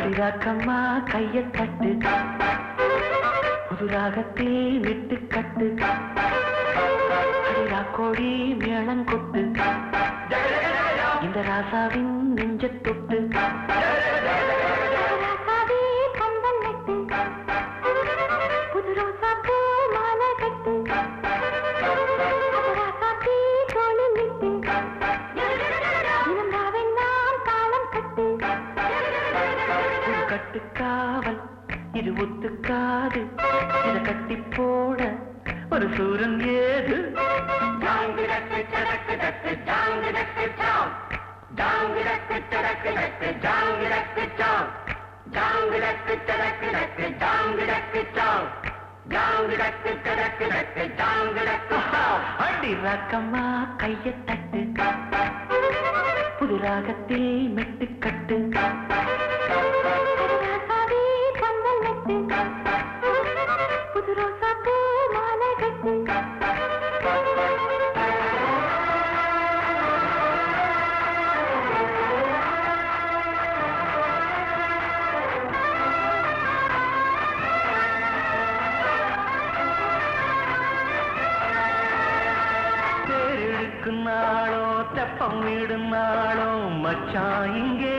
அடிராக்கம்மா கைய தட்டு, புது ராகத்தில் விட்டு கட்டு, அடிராக்கோடி மேளம் கொட்டு, இந்த ராசாவின் நெஞ்ச தொட்டு, புது ரோசா பூ மாலை கட்டு, கட்டுக்காவல் இது ஒத்துக்காது, இத கட்டி போட ஒரு சூரன் ஏது. அடி ராக்கம்மா கைய தட்டு, புது ராகத்தில் மெட்டு கட்டு, புது ரோசா பூ மாலை கட்டு. தேரிழுக்கும் நாளோ தெப்பம் விடும் நாளோ மச்சான் இங்கே